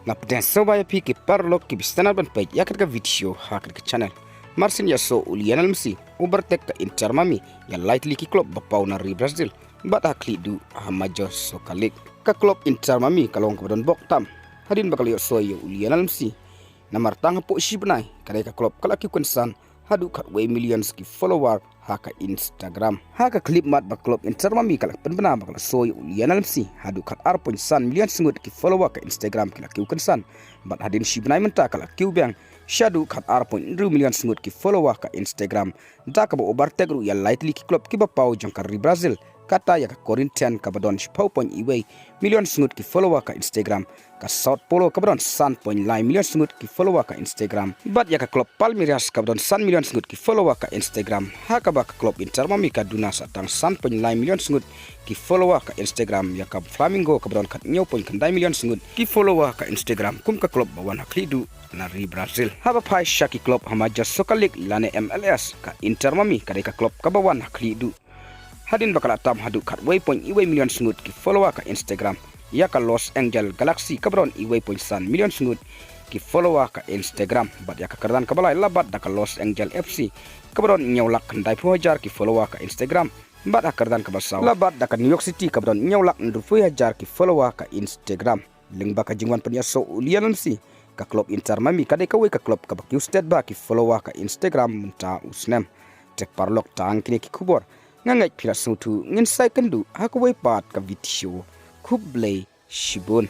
Ngapten sobaya pi ki parlok ki bistanar ban page yakat ka video hakat ka channel. Marsin ya so ulianal msi overtake ka Inter Mami ya lightly ki club bapau na ri Brazil bat hakli du hamajo so kalik ka club Inter Mami kalong ka don bok tam hadin bakal yo so yo ulianal msi na martang po shibnai kare ka club kala ki kynsan hadu kat way millions ki follower haka Instagram haka clip mat ba club Inter Mami kala penbena bakal so yo ulianal msi hadu kat san million singut ki follower ka Instagram kala ki kynsan bat hadin shibnai menta kala ki bang Shadu kat 2 million singut ki follower ka Instagram da ka bo overtake ru ya lightly ki club ki bapau jangkar ri Brazil kata ya ka Corinthian ka badon 4.1 million singut ki follower ka Instagram ka South Polo ka badon 1.9 million singut ki follower ka Instagram bat ya ka club Palmeiras ka badon 1 million singut ki follower ka Instagram ha ka ba ka club Inter Mami ka duna sa tang 1.9 million singut ki follower ka Instagram ya ka Flamengo ka badon kat 0.9 million singut ki follower ka Instagram kum ka club bawan haklidu na ri Brazil haba pai shaki club hamaja sokalik lane MLS ka Inter Mami ka ka club ka bawan haklidu hadin bakal atam hadu kat way million singut ki follower ka Instagram ya ka Los Angeles Galaxy ka badon million singut ki follower ka Instagram bat ya ka kardan ka balai labat da ka Los Angeles FC ka badon nyawlak kandai puhajar ki follower ka Instagram bat akardan ka basaw labat da ka New York City ka badon nyawlak ndu puhajar ki follower ka Instagram ling baka jingwan panya so ulianam si ka club Inter Mami kadai ka way ka club ka Kiew state ba ki follower ka Instagram munta usnem tek parlok Tang kini ki kubor ngangai pila sutu ngin sai kendu hakawai pat ka video kublai shibun